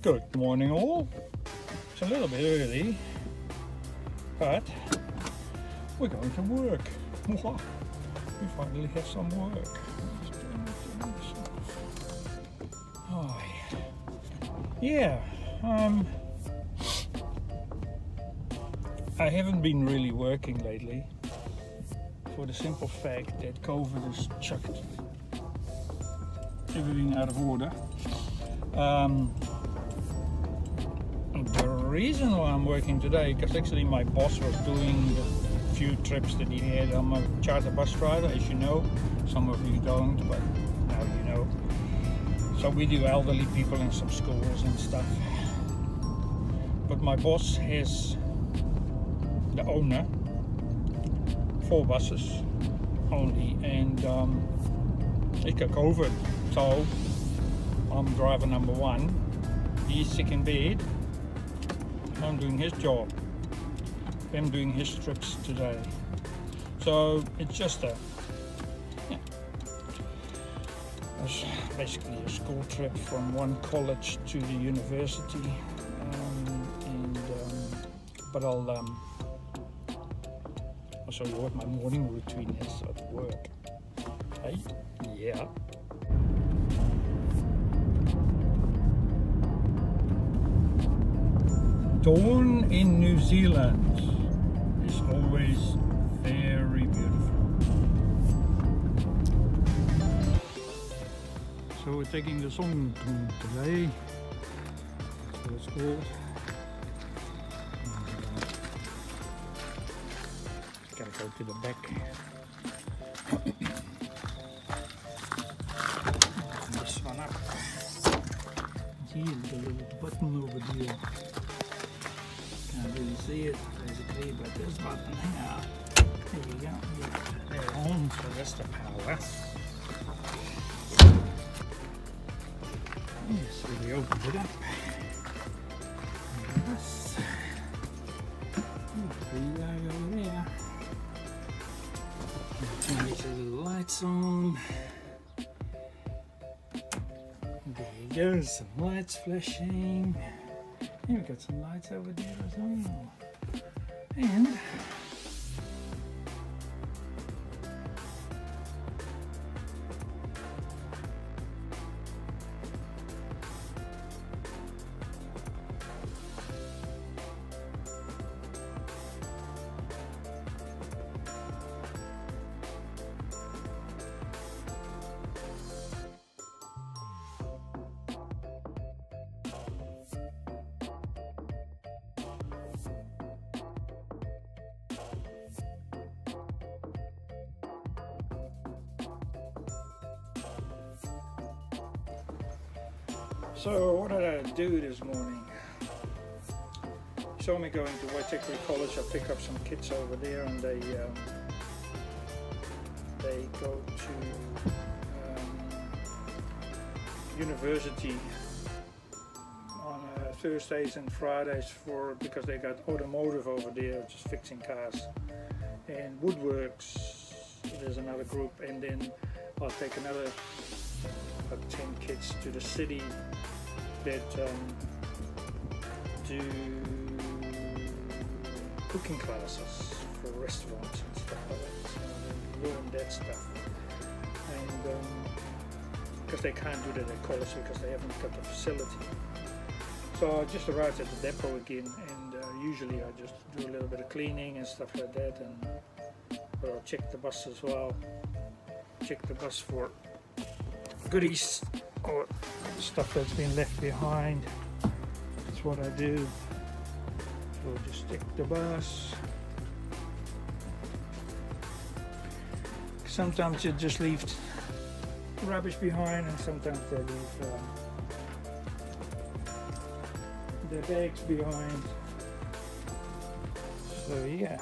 Good morning all. It's a little bit early, but we're going to work. We finally have some work. Oh, yeah. I haven't been really working lately for the simple fact that COVID has chucked everything out of order. The reason why I'm working today, because actually my boss was doing the few trips that he had. I'm a charter bus driver, as you know. Some of you don't, but now you know. So we do elderly people in some schools and stuff. But my boss has, the owner, 4 buses only, and he got COVID. So I'm driver number 1. He's sick in bed. I'm doing his job. I'm doing his trips today. So it's just it's basically a school trip from one college to the university. But I'll show you what my morning routine is at work. Hey, yeah. Dawn in New Zealand is always very beautiful. So we're taking the song today. That's what it's called. Gotta go to the back. This one up. See the little button over there. Can't really see it basically, but this button here. There you go. They're on, so that's the power. Yes, so we open it up. Yes. There you go over there. Turn these little lights on. There you go, some lights flashing. And we've got some lights over there as well. And so what did I do this morning? You saw me going to Waitakere College. I pick up some kids over there, and they go to university on Thursdays and Fridays because they got automotive over there, just fixing cars, and woodworks. There's another group, and then I'll take another 10 kids to the city that do cooking classes for restaurants and stuff like that. So they learn that stuff, and because they can't do that at college because they haven't got the facility. So I just arrived at the depot again, and usually I just do a little bit of cleaning and stuff like that, and I'll check the bus as well. Check the bus for goodies or stuff that's been left behind. That's what I do. So just check the bus. Sometimes you just leave rubbish behind, and sometimes they leave their bags behind. So yeah.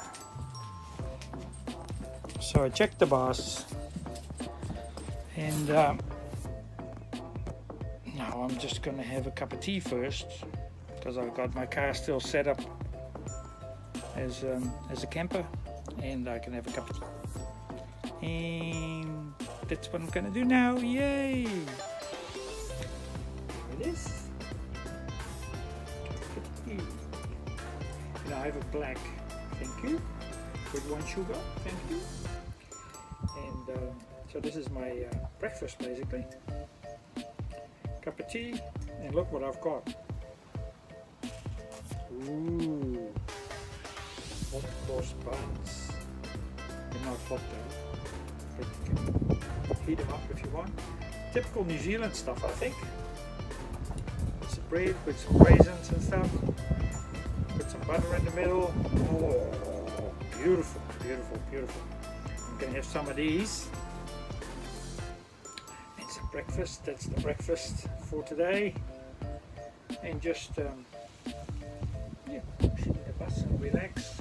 So I checked the bus, and now I'm just gonna have a cup of tea first, because I've got my car still set up as a camper, and I can have a cup of tea. And that's what I'm gonna do now. Yay! There it is. have a black, thank you, with 1 sugar, thank you. And so this is my breakfast basically. Cup of tea, and look what I've got. Ooh, hot cross buns. They're not hot though, but you can heat them up if you want. Typical New Zealand stuff, I think. It's a bread with some raisins and stuff. Put some butter in the middle. Oh, beautiful, beautiful, beautiful. I'm gonna have some of these. It's a breakfast. That's the breakfast for today. And just yeah, sit in the bus and relax.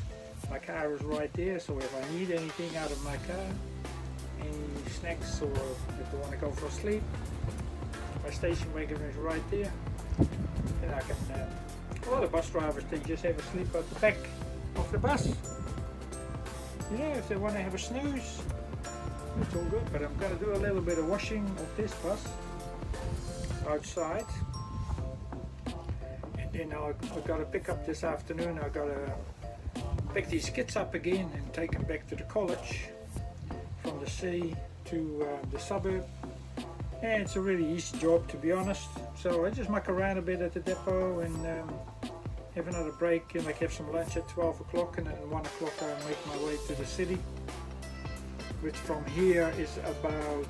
My car is right there, so if I need anything out of my car, any snacks, or if I want to go for a sleep, my station wagon is right there. And I can, a lot of bus drivers, they just have a sleep at the back of the bus. You know, if they want to have a snooze, it's all good. But I'm going to do a little bit of washing of this bus outside. And then I've got to pick up this afternoon, I've got to pick these kids up again and take them back to the college from the city to the suburb. And it's a really easy job, to be honest. So I just muck around a bit at the depot and have another break, and like have some lunch at 12 o'clock, and then at 1 o'clock I make my way to the city, which from here is about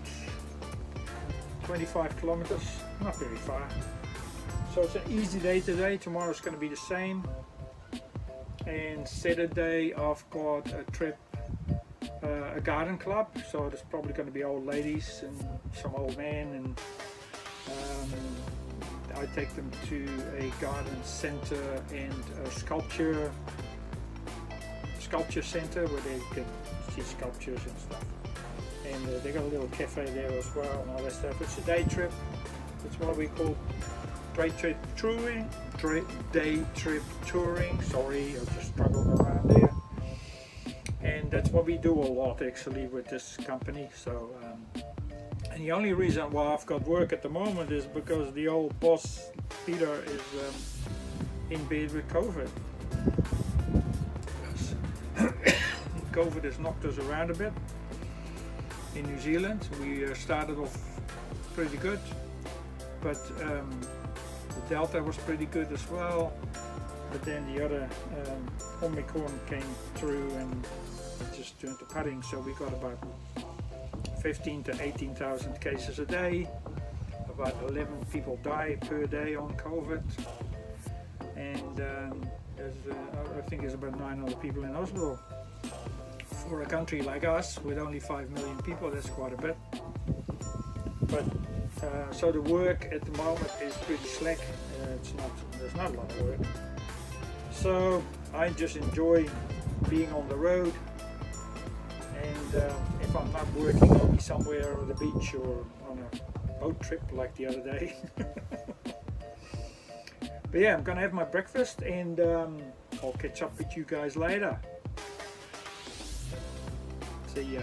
25 kilometers, not very far. So it's an easy day today. Tomorrow's going to be the same. And Saturday I've got a trip, a garden club, so there's probably going to be old ladies and some old men, and I take them to a garden center and a sculpture center where they can see sculptures and stuff. And they got a little cafe there as well and all that stuff. It's a day trip. It's what we call day trip touring. Sorry, I just struggled around there. And that's what we do a lot actually with this company. So and the only reason why I've got work at the moment is because the old boss Peter is in bed with COVID. COVID has knocked us around a bit in New Zealand. We started off pretty good, but the Delta was pretty good as well. But then the other Omicron came through and it just turned to pudding. So we got about 15 to 18,000 cases a day. About 11 people die per day on COVID. And I think there's about 900 people in hospital. For a country like us with only 5 million people, that's quite a bit. But so the work at the moment is pretty slack. There's not a lot of work. So I just enjoy being on the road, and if I'm not working, I'll be somewhere on the beach or on a boat trip like the other day. But yeah, I'm gonna have my breakfast, and I'll catch up with you guys later. See ya.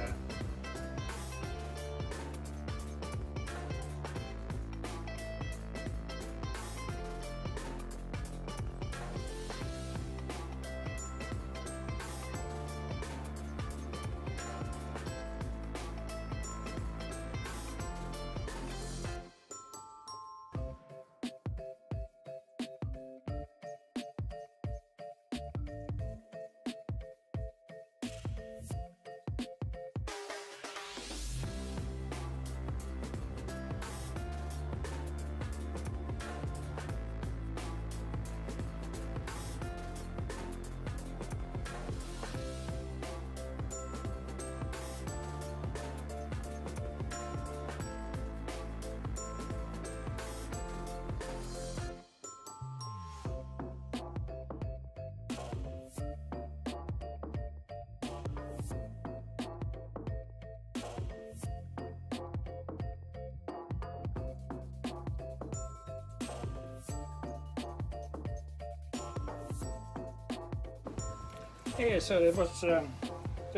Yeah, so that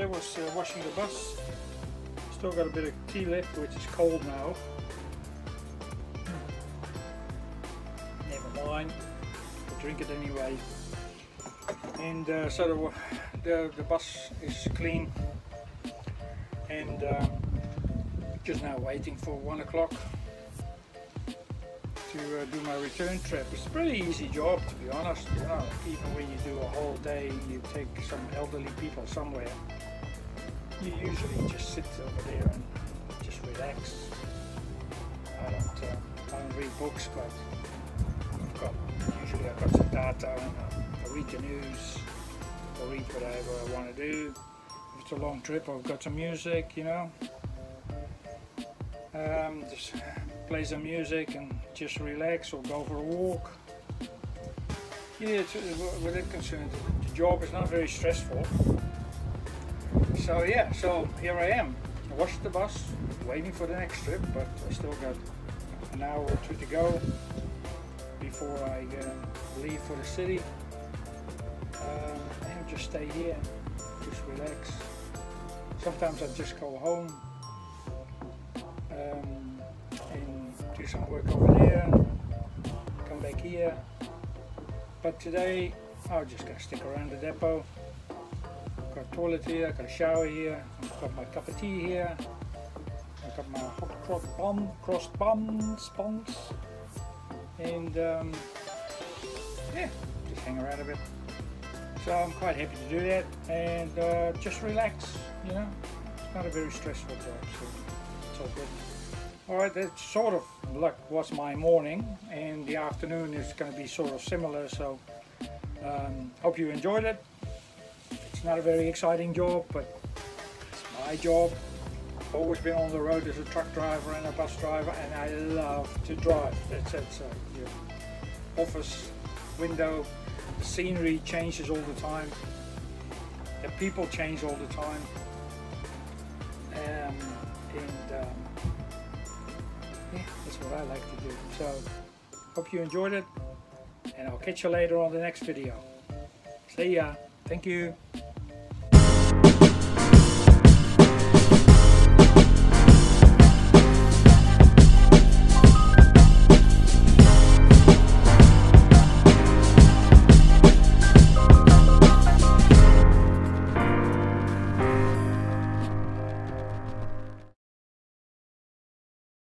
was washing the bus. Still got a bit of tea left, which is cold now. Never mind, I'll drink it anyway. And so the bus is clean, and just now waiting for 1 o'clock to do my return trip. It's a pretty easy job, to be honest. You know, even when you do a whole day, you take some elderly people somewhere, you usually just sit over there and just relax. I don't read books, but usually I've got some data, and I read the news, or read whatever I want to do. If it's a long trip, I've got some music, you know. Just play some music and just relax or go for a walk. Yeah, with that concerned, the job is not very stressful. So yeah, so here I am. I watched the bus, waiting for the next trip, but I still got an hour or two to go before I leave for the city. And just stay here, just relax. Sometimes I just go home and do some work over there, come back here. But today I'm just gonna stick around the depot. I've got a toilet here, I've got a shower here, I've got my cup of tea here, I've got my hot cross buns, and yeah, just hang around a bit. So I'm quite happy to do that, and just relax, you know. It's not a very stressful job, so it's all good. Alright, that's sort of like was my morning, and the afternoon is going to be sort of similar, so hope you enjoyed it. It's not a very exciting job, but it's my job. Always been on the road as a truck driver and a bus driver, and I love to drive. That's it. So your office window, the scenery changes all the time, the people change all the time, and yeah, that's what I like to do. So hope you enjoyed it, and I'll catch you later on the next video. See ya. Thank you.